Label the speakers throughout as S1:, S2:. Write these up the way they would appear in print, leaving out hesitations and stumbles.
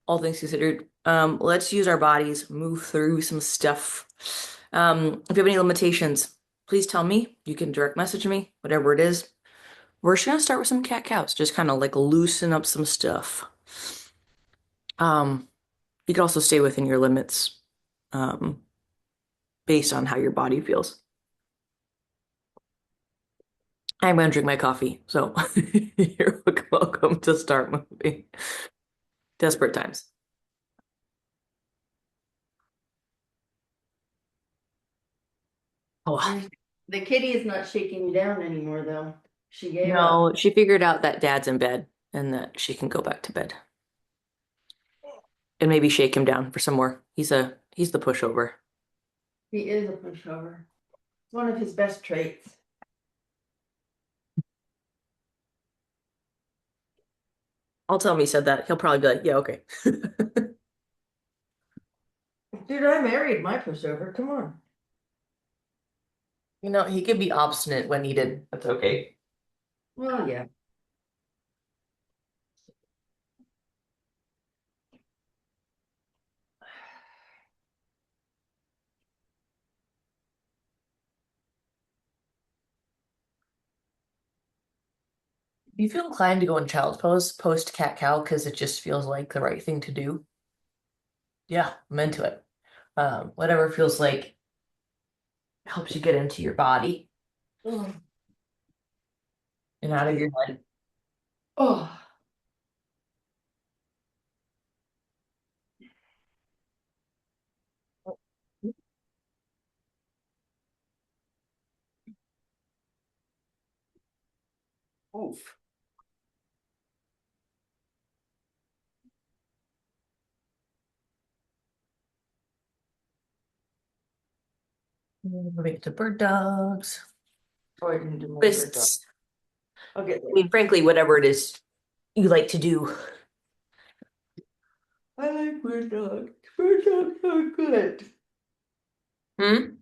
S1: all things considered. Let's use our bodies, move through some stuff. If you have any limitations, please tell me. You can direct message me, whatever it is. We're just gonna start with some cat cows, just kind of like loosen up some stuff. You can also stay within your limits, um, based on how your body feels. I'm gonna drink my coffee, so you're welcome to start moving. Desperate times. Oh,
S2: The kitty is not shaking you down anymore, though. She gave up.
S1: no, she figured out that dad's in bed and that she can go back to bed and maybe shake him down for some more. He's the pushover.
S2: He is a pushover. It's one of his best traits.
S1: I'll tell him he said that. He'll probably be like, yeah, okay.
S2: Dude, I married my pushover. Come on.
S1: You know, he could be obstinate when needed. That's okay.
S2: Well, yeah.
S1: Do you feel inclined to go in child's pose post cat cow because it just feels like the right thing to do? Yeah, I'm into it. Whatever feels like helps you get into your body
S2: Oh,
S1: and out of your head.
S2: oh.
S1: Oof. Moving to bird dogs.
S2: Oh, I didn't do my bird dog.
S1: Twists.
S2: I'll get
S1: I
S2: there.
S1: mean, frankly, whatever it is you like to do.
S2: I like bird dogs. Bird dogs are good.
S1: Hmm?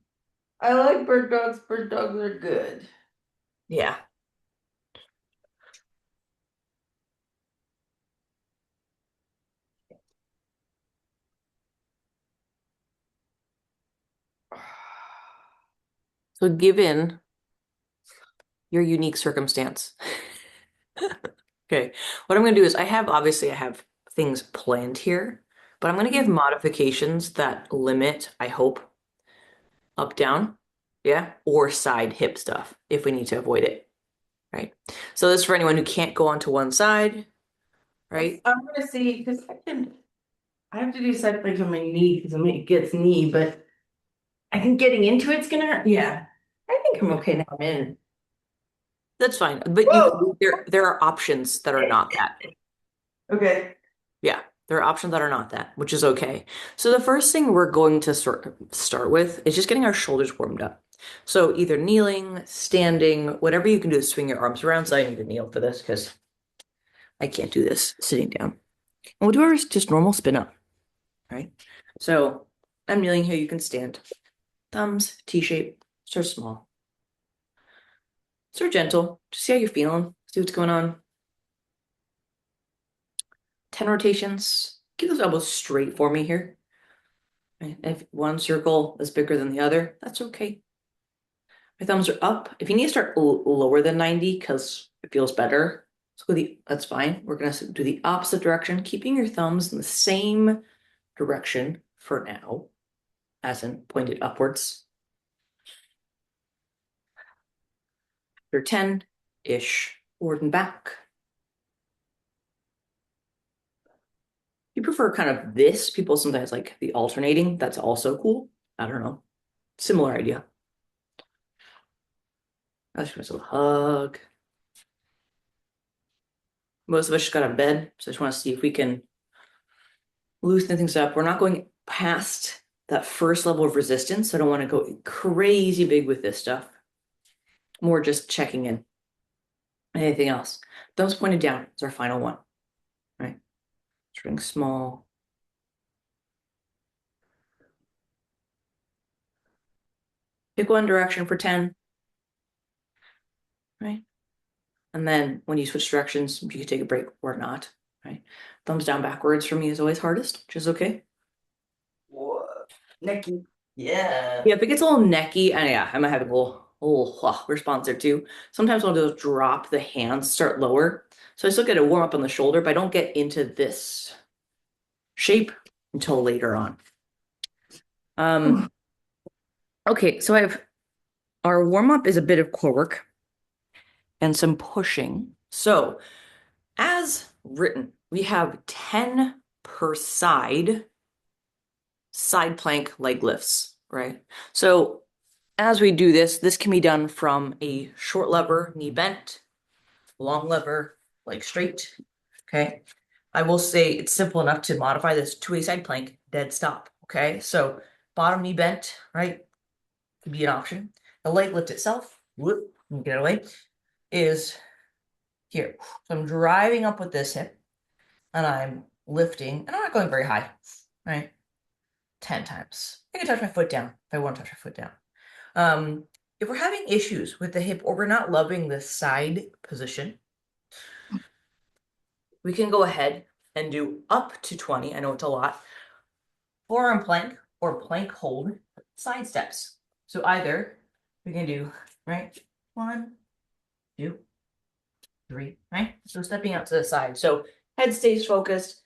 S2: I like bird dogs. Bird dogs are good.
S1: Yeah. So given your unique circumstance. Okay. What I'm going to do is I have things planned here, but I'm going to give modifications that limit, I hope, up, down, yeah, or side hip stuff if we need to avoid it, right? So this is for anyone who can't go onto one side, right?
S2: I'm gonna see because I have to do side legs on my knee because it gets knee, but I think getting into it's gonna hurt. Yeah. I think I'm okay now. I'm in.
S1: That's fine. But
S2: Whoa.
S1: there are options that are not that.
S2: Okay.
S1: Yeah, there are options that are not that, which is okay. So the first thing we're going to start with is just getting our shoulders warmed up. So either kneeling, standing, whatever you can do to swing your arms around. So I need to kneel for this because I can't do this sitting down. And we'll do our just normal spin up, right? So I'm kneeling here. You can stand. Thumbs, T shape, start small. Start gentle. Just see how you're feeling. See what's going on. 10 rotations. Keep those elbows straight for me here. Right? If one circle is bigger than the other, that's okay. My thumbs are up. If you need to start lower than 90 because it feels better, that's fine. We're gonna do the opposite direction, keeping your thumbs in the same direction for now, as in pointed upwards. After 10-ish, forward and back. You prefer kind of this. People sometimes like the alternating. That's also cool. I don't know. Similar idea. I just want a hug. Most of us just got out of bed, so I just want to see if we can loosen things up. We're not going past that first level of resistance. So I don't want to go crazy big with this stuff. More just checking in. Anything else? Thumbs pointed down is our final one, right? Starting small. Pick one direction for 10, right? And then when you switch directions, you can take a break or not. right? Thumbs down backwards for me is always hardest, which is okay.
S2: Whoa. Necky. Yeah.
S1: Yeah, if it gets a little necky, and yeah, I might have a little response there too. Sometimes I'll just drop the hands, start lower. So I still get a warm up on the shoulder, but I don't get into this shape until later on. Um, okay, so I have our warm up is a bit of core work and some pushing. So as written, we have 10 per side plank leg lifts, right? So as we do this, this can be done from a short lever, knee bent, long lever, leg straight. Okay. I will say it's simple enough to modify this to a side plank, dead stop. Okay. So bottom knee bent, right? Could be an option. The leg lift itself, whoop, get it away, is here. So I'm driving up with this hip and I'm lifting, and I'm not going very high, right? 10 times. I can touch my foot down if I want to touch my foot down. If we're having issues with the hip or we're not loving the side position, we can go ahead and do up to 20. I know it's a lot. Forearm plank or plank hold side steps. So either we can do, right? 1, 2, 3, right? So stepping out to the side. So head stays focused,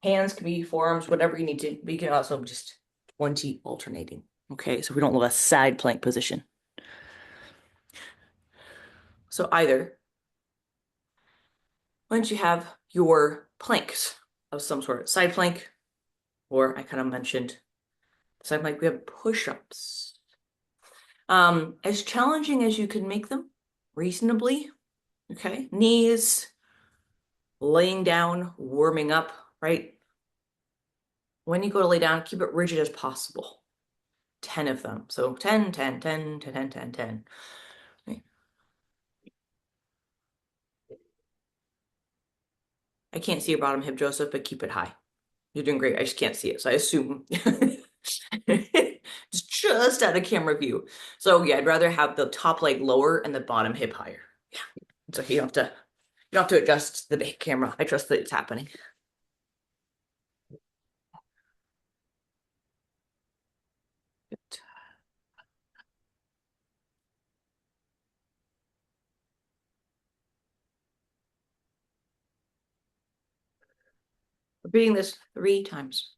S1: hands can be forearms, whatever you need to, but you can also just 20 alternating. Okay, so we don't love a side plank position. So either once you have your planks of some sort, side plank, or I kind of mentioned side plank, we have push-ups. As challenging as you can make them, reasonably, okay? Knees, laying down, warming up, right? When you go to lay down, keep it rigid as possible. 10 of them. So 10, 10, 10, 10, 10, 10, 10. Okay. I can't see your bottom hip, Joseph, but keep it high. You're doing great. I just can't see it. So I assume it's just out of camera view. So yeah, I'd rather have the top leg lower and the bottom hip higher. Yeah. So you don't have to adjust the camera. I trust that it's happening. Repeating this 3 times.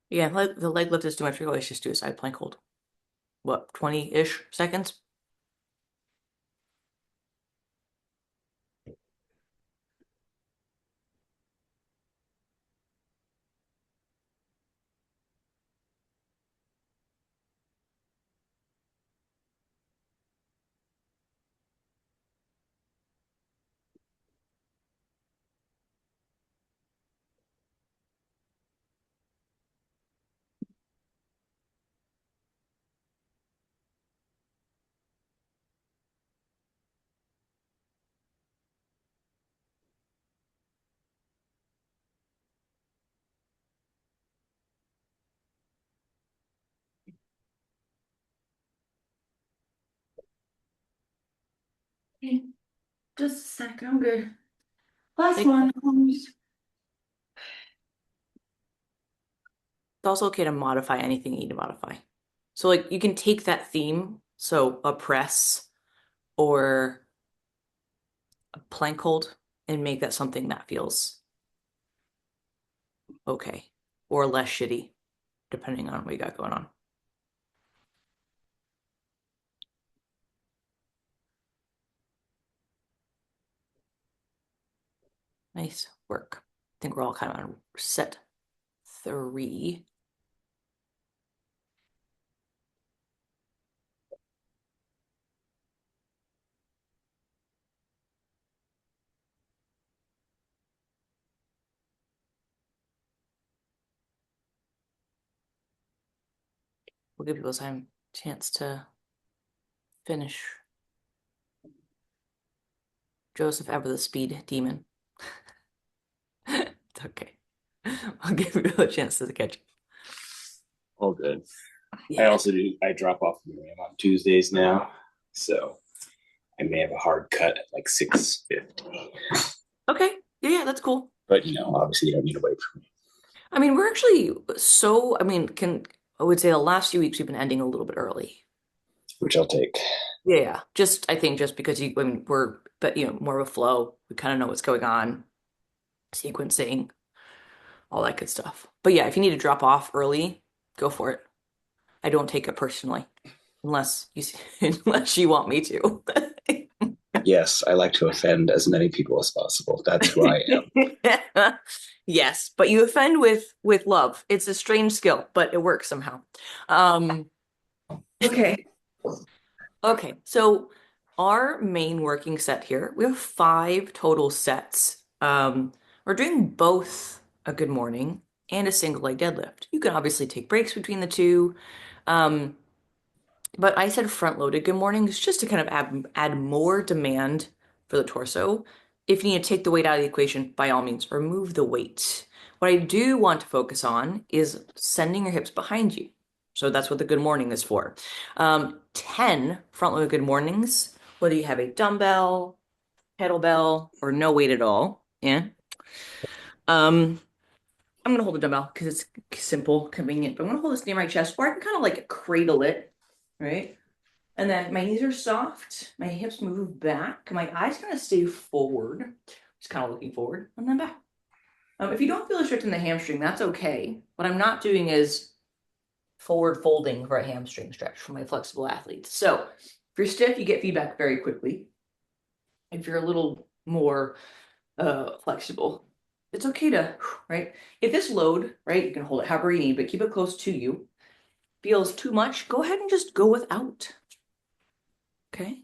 S1: Yeah, the leg lift is too much. We always just do a side plank hold. What, 20-ish seconds?
S2: Okay, just a sec, I'm good. Last
S1: Like,
S2: one.
S1: it's also okay to modify anything you need to modify. So like you can take that theme, so a press or a plank hold, and make that something that feels okay or less shitty, depending on what you got going on. Nice work. I think we're all kind of on set 3. We'll give people time chance to finish. Joseph, ever the speed demon. It's okay. I'll give you a chance to catch.
S3: All good. I
S1: Yeah.
S3: also do. I drop off the RAM on Tuesdays now, so I may have a hard cut at like 6:50.
S1: Okay. Yeah, that's cool.
S3: But obviously, you don't need to wait for me,
S1: I mean, we're actually I mean, I would say the last few weeks we've been ending a little bit early.
S3: which I'll take.
S1: Yeah. I think just because I mean, but more of a flow. We kind of know what's going on, sequencing, all that good stuff. But yeah, if you need to drop off early, go for it. I don't take it personally unless unless you want me to.
S3: Yes, I like to offend as many people as possible. That's who I am.
S1: Yes, but you offend with love. It's a strange skill, but it works somehow. Um,
S2: Okay.
S1: okay, so our main working set here, we have 5 total sets. We're doing both a good morning and a single leg deadlift. You can obviously take breaks between the two. Um, But I said front loaded good mornings just to kind of add more demand for the torso. If you need to take the weight out of the equation, by all means, remove the weight. What I do want to focus on is sending your hips behind you. So that's what the good morning is for. 10 front loaded good mornings, whether you have a dumbbell, kettlebell, or no weight at all. Yeah. Um, I'm gonna hold a dumbbell because it's simple, convenient. But I'm gonna hold this near my chest, or I can kind of like cradle it, right? And then my knees are soft, my hips move back, my eyes kind of stay forward, just kind of looking forward, and then back. If you don't feel a stretch in the hamstring, that's okay. What I'm not doing is forward folding for a hamstring stretch for my flexible athletes. So if you're stiff, you get feedback very quickly. If you're a little more flexible, it's okay to, right? If this load, right, you can hold it however you need, but keep it close to you. Feels too much, go ahead and just go without. Okay.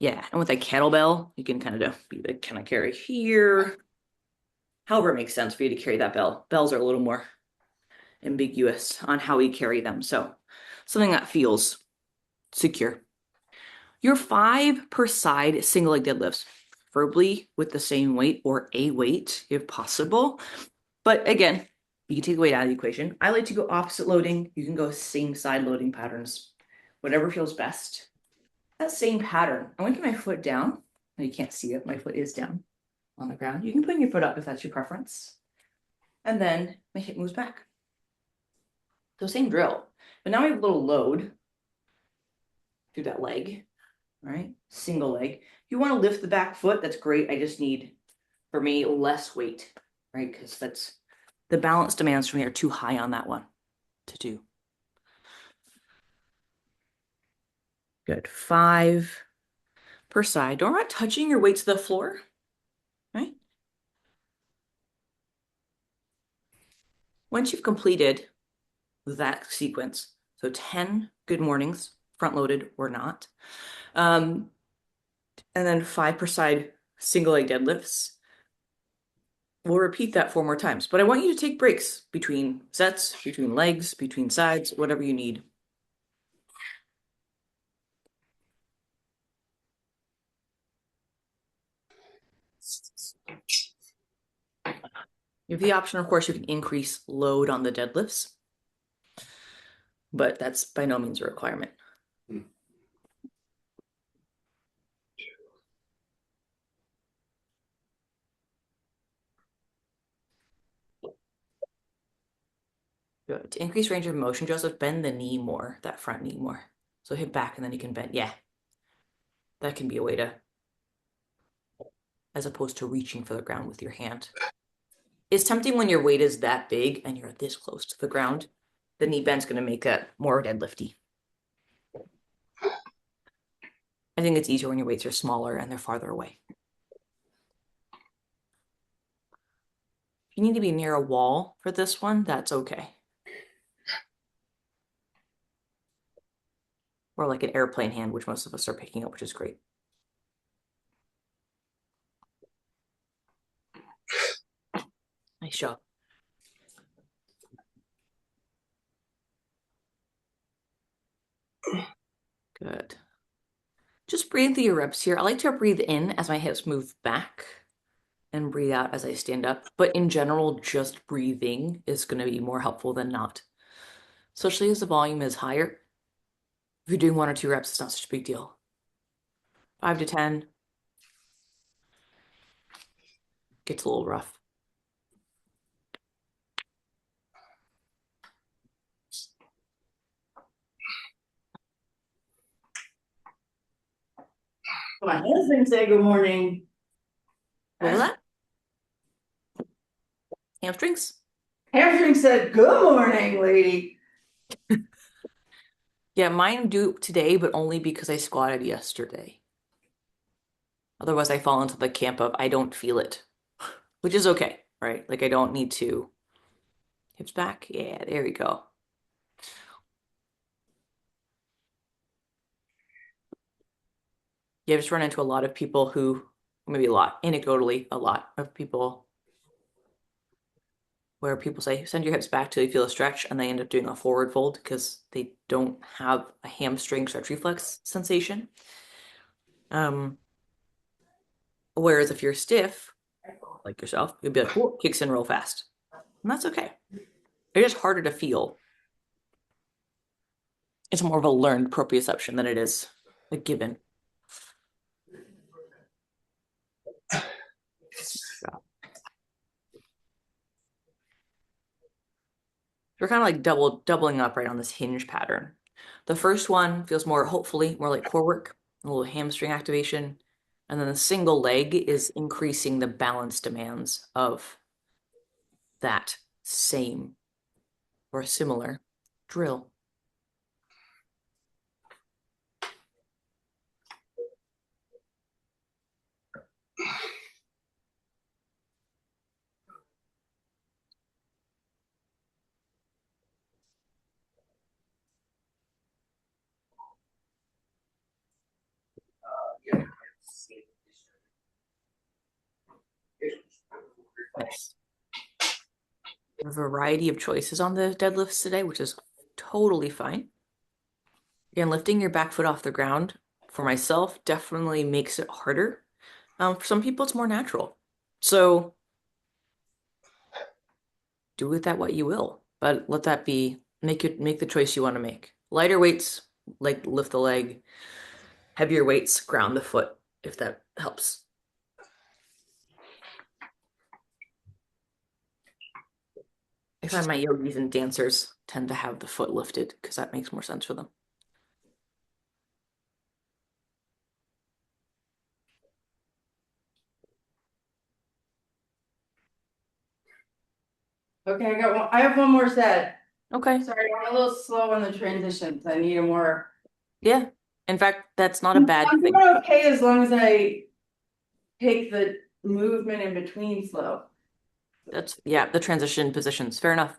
S1: Yeah, and with a kettlebell, you can kind of be the kind of carry here. However, it makes sense for you to carry that bell. Bells are a little more ambiguous on how we carry them. So something that feels secure. Your 5 per side single leg deadlifts, preferably with the same weight or a weight if possible. But again, you can take the weight out of the equation. I like to go opposite loading. You can go same side loading patterns, whatever feels best. That same pattern. I want to get my foot down. You can't see it. My foot is down on the ground. You can put your foot up if that's your preference. And then my hip moves back. So same drill. But now we have a little load through that leg, right? Single leg. If you want to lift the back foot, that's great. I just need, for me, less weight, right? Because that's the balance demands for me are too high on that one to do. Good. 5 per side. Don't worry about touching your weight to the floor, right? Once you've completed that sequence, so 10 good mornings, front loaded or not, and then 5 per side single leg deadlifts. We'll repeat that 4 more times, but I want you to take breaks between sets, between legs, between sides, whatever you need. You have the option, of course, you can increase load on the deadlifts, but that's by no means a requirement. Good. To increase range of motion, Joseph, bend the knee more, that front knee more. So hip back and then you can bend. Yeah, that can be a way to, as opposed to reaching for the ground with your hand. It's tempting when your weight is that big and you're this close to the ground. The knee bend's going to make that more deadlifty. I think it's easier when your weights are smaller and they're farther away. If you need to be near a wall for this one, that's okay. Or like an airplane hand, which most of us are picking up, which is great. Nice job. Good. Just breathe through your reps here. I like to breathe in as my hips move back and breathe out as I stand up. But in general, just breathing is going to be more helpful than not, especially as the volume is higher. If you're doing 1 or 2 reps, it's not such a big deal. 5 to 10 gets a little rough.
S2: My husband said good morning.
S1: What was that? Hamstrings?
S2: Hamstring said good morning, lady.
S1: Yeah, mine do today, but only because I squatted yesterday. Otherwise, I fall into the camp of I don't feel it, which is okay, right? Like I don't need to. Hips back. Yeah, there we go. Yeah, I've just run into a lot of people who, maybe a lot, anecdotally, a lot of people where people say, send your hips back till you feel a stretch, and they end up doing a forward fold because they don't have a hamstring stretch reflex sensation. Whereas if you're stiff, like yourself, you'd be like, whoa, kicks in real fast. And that's okay. It's just harder to feel. It's more of a learned proprioception than it is a given. Yeah. We're kind of like doubling up right on this hinge pattern. The first one feels more, hopefully, more like core work, a little hamstring activation. And then the single leg is increasing the balance demands of that same or similar drill. Nice. A variety of choices on the deadlifts today, which is totally fine. Again, lifting your back foot off the ground for myself definitely makes it harder. For some people, it's more natural. So do with that what you will, but let that be, make the choice you want to make. Lighter weights, like lift the leg. Heavier weights, ground the foot, if that helps. I find my yogis and dancers tend to have the foot lifted because that makes more sense for them.
S2: Okay, I got one. I have one more set.
S1: Okay.
S2: Sorry, I'm a little slow on the transitions. I need a more.
S1: Yeah. In fact, that's not a bad
S2: I'm
S1: thing.
S2: doing okay as long as I take the movement in between slow.
S1: That's, yeah, the transition positions. Fair enough.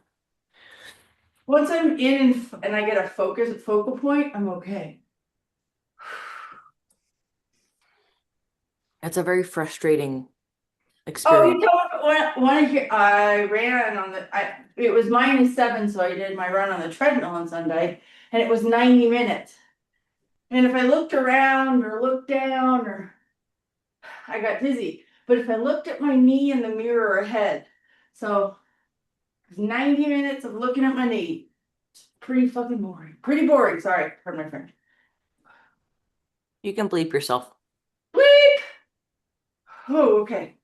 S2: Once I'm in and I get a focal point, I'm okay.
S1: It's a very frustrating
S2: Oh,
S1: experience.
S2: you don't want to hear? I ran on the. It was -7, so I did my run on the treadmill on Sunday, and it was 90 minutes. And if I looked around or looked down, or I got dizzy. But if I looked at my knee in the mirror ahead, so 90 minutes of looking at my knee. It's pretty fucking boring. Pretty boring. Sorry, pardon my French.
S1: You can bleep yourself.
S2: Bleep! Oh, okay.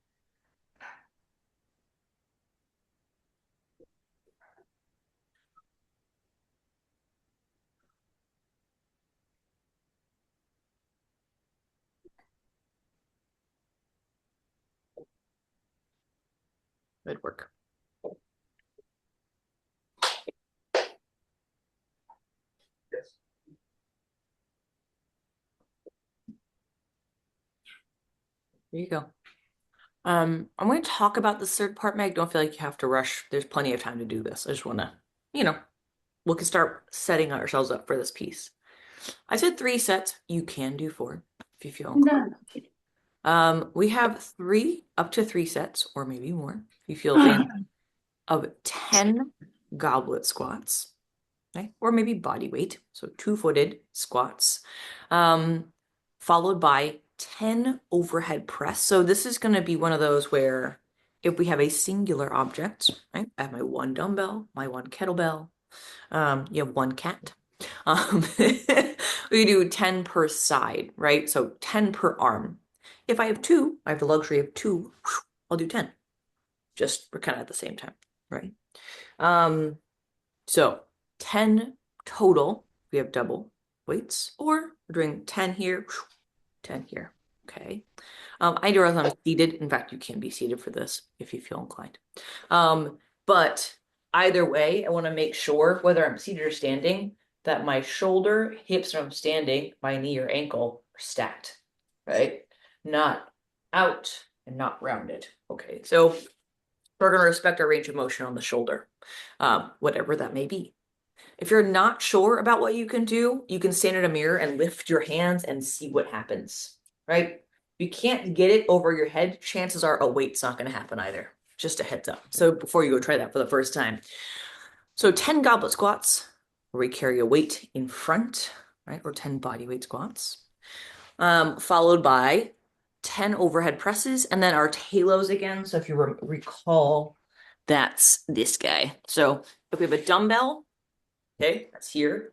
S1: Good work. There you go. I'm going to talk about the third part, Meg. Don't feel like you have to rush. There's plenty of time to do this. I just want to, you know, we can start setting ourselves up for this piece. I said 3 sets. You can do 4 if you feel
S2: I'm
S1: inclined.
S2: done.
S1: We have up to 3 sets, or maybe more, if you feel fancy, of 10 goblet squats, okay? Or maybe body weight, so 2-footed squats. followed by 10 overhead press. So this is going to be one of those where if we have a singular object, right? I have my one dumbbell, my one kettlebell, you have one cat. We do 10 per side, right? So 10 per arm. If I have two, I have the luxury of two, I'll do 10. Just we're kind of at the same time, right? So 10 total, we have double weights, or we're doing 10 here, 10 here. Okay. I do realize I'm seated. In fact, you can be seated for this if you feel inclined. But either way, I want to make sure whether I'm seated or standing that my shoulder, hips when I'm standing, my knee or ankle are stacked, right? Not out and not rounded. Okay, so we're going to respect our range of motion on the shoulder, whatever that may be. If you're not sure about what you can do, you can stand in a mirror and lift your hands and see what happens, right? If you can't get it over your head, chances are a weight's not going to happen either. Just a heads up. So before you go try that for the first time. So 10 goblet squats, where we carry a weight in front, right? Or 10 body weight squats. Followed by 10 overhead presses, and then our talos again. So if you recall, that's this guy. So if we have a dumbbell, okay, that's here.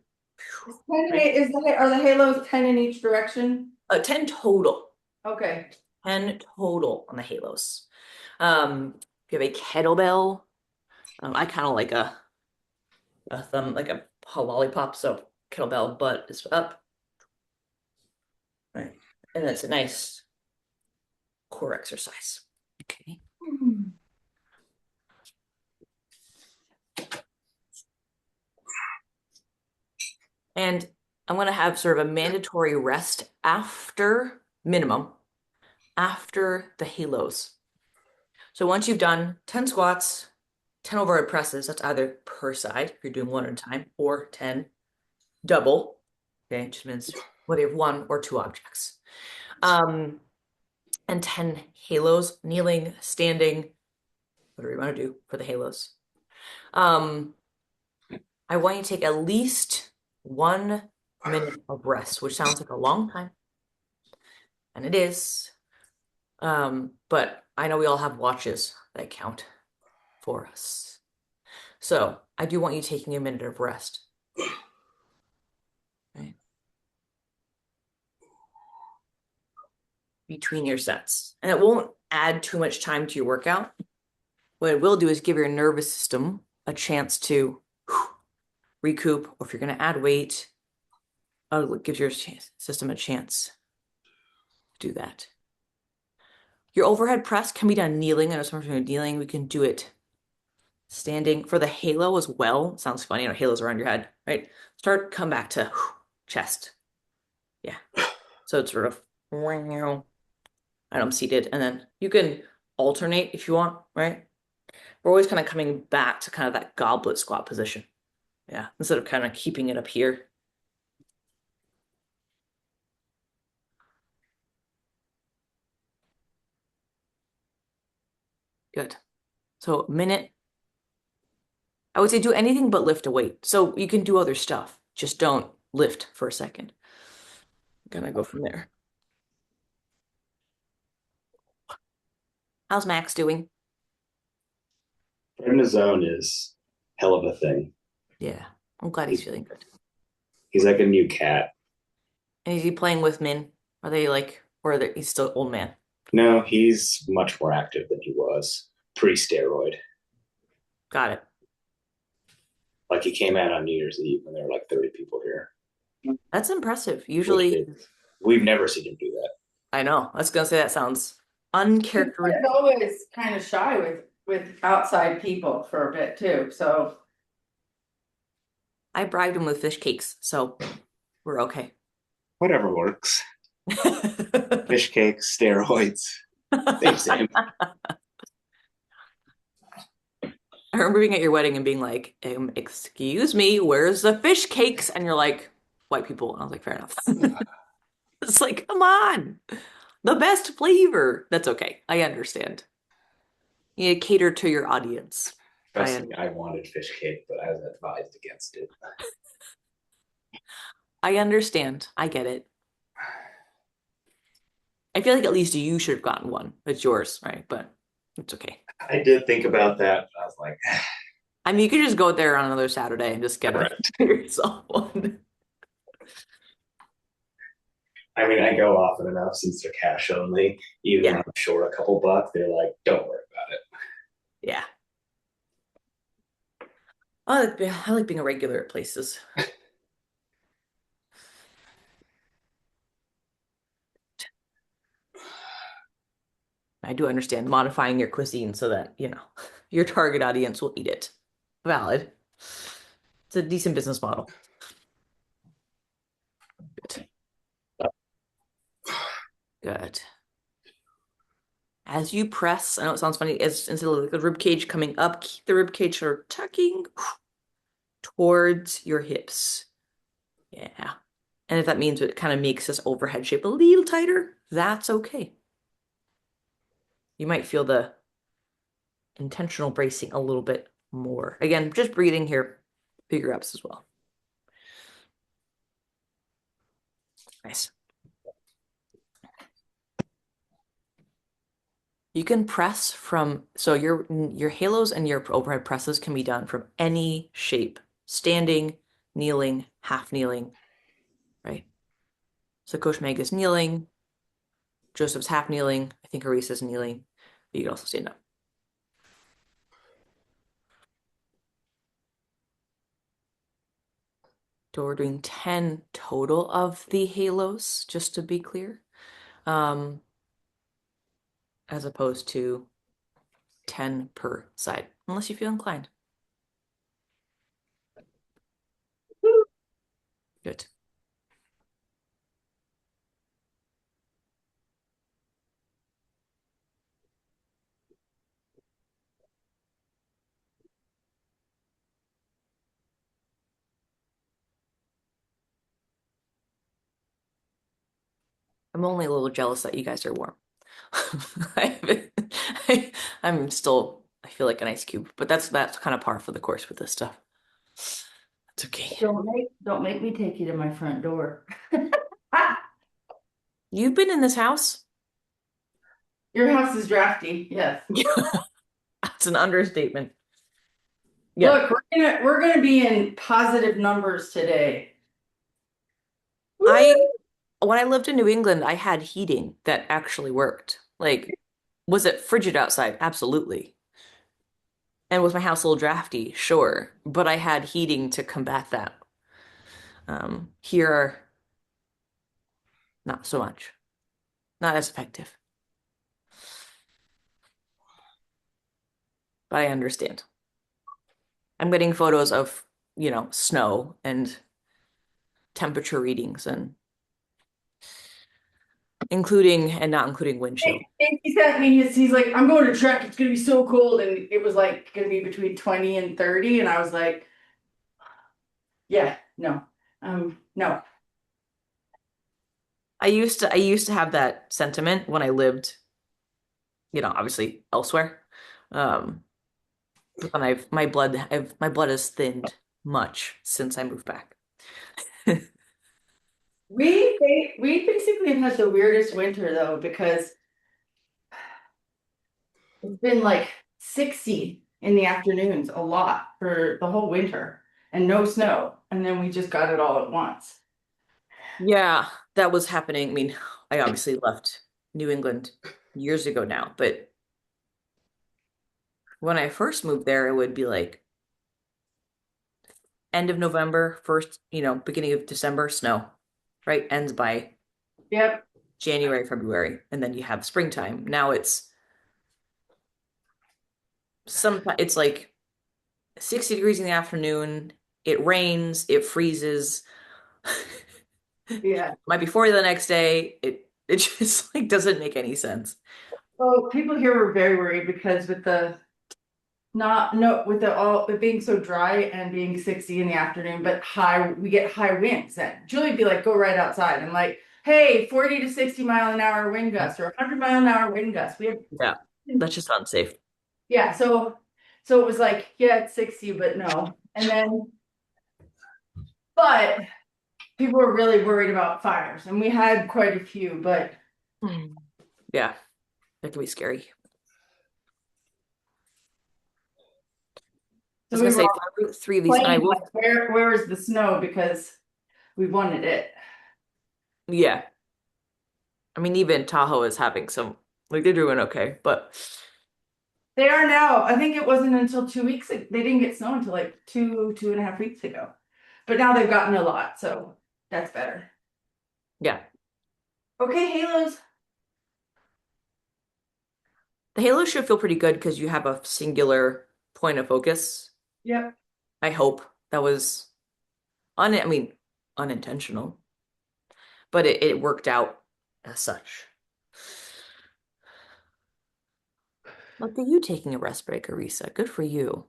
S1: Right?
S2: Are the halos 10 in each direction?
S1: 10 total.
S2: Okay.
S1: 10 total on the halos. If you have a kettlebell, I kind of like a thumb, like a lollipop. So kettlebell butt is up. Right. And that's a nice core exercise. Okay. And I'm going to have sort of a mandatory rest after minimum, after the halos. So once you've done 10 squats, 10 overhead presses, that's either per side, if you're doing one at a time, or 10 double. Okay, it just means whether you have one or two objects. And 10 halos, kneeling, standing, whatever you want to do for the halos. I want you to take at least 1 minute of rest, which sounds like a long time, and it is. But I know we all have watches that count for us. So I do want you taking a minute of rest. Right? Between your sets. And it won't add too much time to your workout. What it will do is give your nervous system a chance to recoup, or if you're going to add weight, it gives your system a chance to do that. Your overhead press can be done kneeling. I know sometimes when you're kneeling, we can do it standing. For the halo as well, sounds funny, halos around your head, right? Come back to chest. Yeah. So it's sort of, and I'm seated, and then you can alternate if you want, right? We're always kind of coming back to kind of that goblet squat position. Yeah, instead of kind of keeping it up here. Good. So minute. I would say do anything but lift a weight. So you can do other stuff. Just don't lift for a second. Gonna go from there. How's Max doing?
S3: Prednisone is hell of a thing.
S1: Yeah, I'm glad he's feeling good.
S3: He's like a new cat.
S1: And is he playing with Min? Are they like, or he's still old man?
S3: No, he's much more active than he was pre-steroid.
S1: Got it.
S3: Like he came out on New Year's Eve when there were like 30 people here.
S1: That's impressive. Usually,
S3: we've never seen him do that.
S1: I know. I was gonna say that sounds uncharacteristic.
S2: He's always kind of shy with outside people for a bit too. So
S1: I bribed him with fish cakes, so we're okay.
S3: Whatever works. Fish cakes, steroids. Same.
S1: I remember being at your wedding and being like, excuse me, where's the fish cakes? And you're like, white people. And I was like, fair enough. It's like, come on. The best flavor. That's okay. I understand. You need to cater to your audience.
S3: Trust me, I wanted fish cake, but I was advised against it.
S1: I understand. I get it. I feel like at least you should have gotten one. It's yours, right? But it's okay.
S3: I did think about that, but I was like,
S1: I mean, you could just go there on another Saturday and just get
S3: all
S1: a
S3: right.
S1: yourself one.
S3: I mean, I go often enough since they're cash only. Even when
S1: Yeah,
S3: I'm short a couple bucks, they're like, don't worry about it.
S1: yeah. I like being a regular at places. I do understand modifying your cuisine so that, your target audience will eat it. Valid. It's a decent business model. Good. Good. As you press, I know it sounds funny, as instead of the rib cage coming up, keep the rib cage sort of tucking towards your hips. Yeah. And if that means it kind of makes this overhead shape a little tighter, that's okay. You might feel the intentional bracing a little bit more. Again, just breathing here, figure ups as well. Nice. You can press from, so your halos and your overhead presses can be done from any shape, standing, kneeling, half kneeling, right? So Coach Meg is kneeling, Joseph's half kneeling, I think Arisa's kneeling, but you can also stand up. So we're doing 10 total of the halos, just to be clear, as opposed to 10 per side, unless you feel inclined. Good. I'm only a little jealous that you guys are warm. I, I, I'm still, I feel like an ice cube, but that's kind of par for the course with this stuff. It's okay.
S2: Don't make me take you to my front door.
S1: You've been in this house?
S2: Your house is drafty, yes.
S1: That's an understatement. Yeah.
S2: Look, we're gonna be in positive numbers today.
S1: I
S2: Woo!
S1: when I lived in New England, I had heating that actually worked. Like, was it frigid outside? Absolutely. And was my house a little drafty? Sure. But I had heating to combat that. Here, not so much. Not as effective. But I understand. I'm getting photos of, snow and temperature readings and including and not including wind chill.
S2: He sent me he's like, I'm going to trek, it's gonna be so cold, and it was like gonna be between 20 and 30, and I was like, yeah, no. No.
S1: I used to have that sentiment when I lived, obviously elsewhere. Um, but then my blood has thinned much since I moved back.
S2: We basically have had the weirdest winter though, because it's been like 60 in the afternoons a lot for the whole winter and no snow. And then we just got it all at once.
S1: Yeah, that was happening. I mean, I obviously left New England years ago now, but when I first moved there, it would be like end of November, first, beginning of December, snow, right? Ends by
S2: Yep.
S1: January, February, and then you have springtime. Now it's like 60 degrees in the afternoon, it rains, it freezes.
S2: Yeah.
S1: Might be 40 the next day. It just like doesn't make any sense.
S2: Well, people here were very worried because with the not no with the all it being so dry and being 60 in the afternoon, but we get high winds. That Julie'd be like, go right outside. And like, hey, 40 to 60 mile an hour wind gust or 100 mile an hour wind gust. We have
S1: Yeah, that's just unsafe.
S2: yeah, so it was like, yeah, it's 60, but no. But people were really worried about fires, and we had quite a few, but
S1: Mm. Yeah, that can be scary. I
S2: So
S1: was
S2: we
S1: gonna
S2: were
S1: say
S2: all
S1: three of these, and I
S2: playing
S1: will.
S2: like, where is the snow? Because we wanted it.
S1: Yeah, I mean, even Tahoe is having some, like they're doing okay, but
S2: They are now. I think it wasn't until 2 weeks ago. They didn't get snow until like 2.5 weeks ago. But now they've gotten a lot, so that's better.
S1: yeah,
S2: Okay, halos.
S1: the Halo should feel pretty good because you have a singular point of focus.
S2: Yep.
S1: I hope that was I mean, unintentional, but it worked out as such. Look at you taking a rest break, Arisa. Good for you.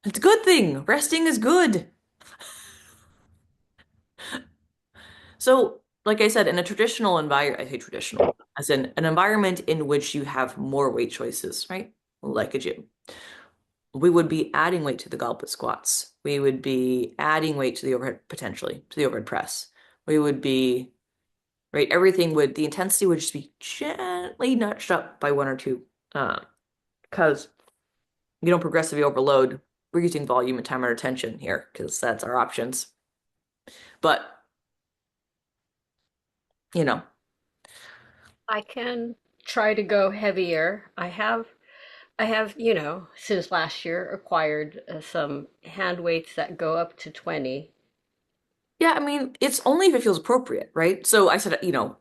S1: It's a good thing. Resting is good. So, like I said, in a traditional environment, I say traditional, as in an environment in which you have more weight choices, right? Like a gym. We would be adding weight to the goblet squats. We would be adding weight to the overhead, potentially, to the overhead press. We would be, right? Everything would, the intensity would just be gently nudged up by one or two. Because you don't progressively overload. We're using volume and time under tension here because that's our options. But, you know,
S4: I can try to go heavier. I have, since last year acquired some hand weights that go up to 20.
S1: yeah, I mean, it's only if it feels appropriate, right? So I said,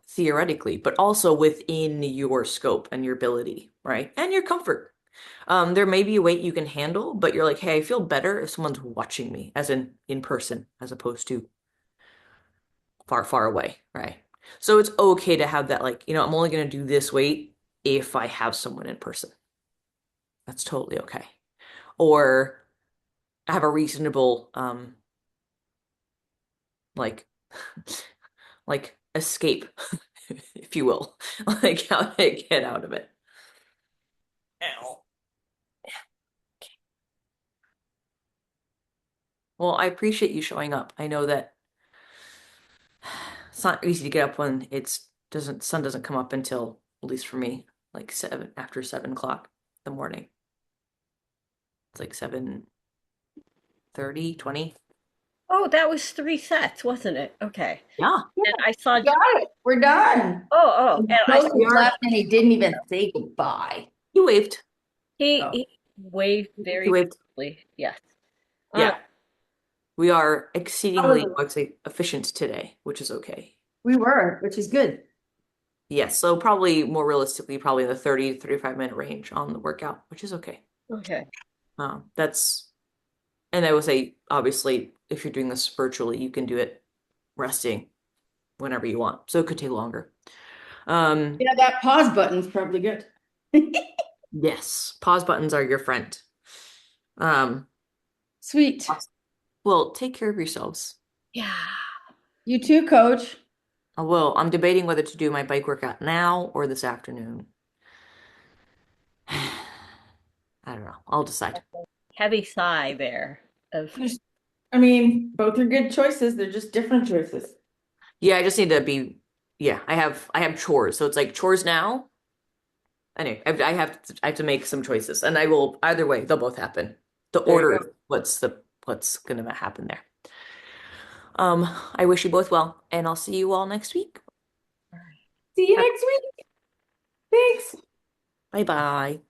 S1: theoretically, but also within your scope and your ability, right? And your comfort. There may be a weight you can handle, but you're like, hey, I feel better if someone's watching me, as in person, as opposed to far, far away, right? So it's okay to have that, like, I'm only going to do this weight if I have someone in person. That's totally okay. Or have a reasonable, like, like escape, if you will, like how to get out of it. Ow. Well, I appreciate you showing up. I know that it's not easy to get up when it's doesn't sun doesn't come up until, at least for me, like after 7 o'clock in the morning. It's like 7:30, 20.
S4: Oh, that was 3 sets, wasn't it? Okay.
S1: Yeah,
S4: And I saw,
S2: Got it. We're done.
S4: and I
S2: Joseph
S4: saw
S1: we are.
S2: left and he didn't even say goodbye.
S1: You waved.
S4: he,
S2: Oh,
S4: he waved
S1: You
S4: very
S1: waved.
S4: quickly. Yes. Um,
S1: Yeah, we are
S2: how
S1: exceedingly,
S2: was it?
S1: let's say, efficient today, which is okay.
S2: We were, which is good.
S1: Yes, so probably more realistically, probably in the 30 to 35-minute range on the workout, which is okay.
S4: okay.
S1: That's, and I would say, obviously, if you're doing this virtually, you can do it resting whenever you want. So it could take longer. Um,
S2: Yeah, that pause button's probably good.
S1: yes, pause buttons are your friend. Um,
S2: Sweet.
S1: well, take care of yourselves.
S4: Yeah.
S2: You too, coach.
S1: Well, I'm debating whether to do my bike workout now or this afternoon. I don't know. I'll decide.
S4: Heavy sigh there of,
S2: I mean, both are good choices. They're just different choices.
S1: Yeah, I just need to be, yeah, I have chores. So it's like chores now. Anyway, I have to make some choices, and I will either way, they'll both happen. The
S2: There you
S1: order
S2: go.
S1: is what's gonna happen there. I wish you both well, and I'll see you all next week.
S2: See you next week. Thanks.
S1: Bye bye.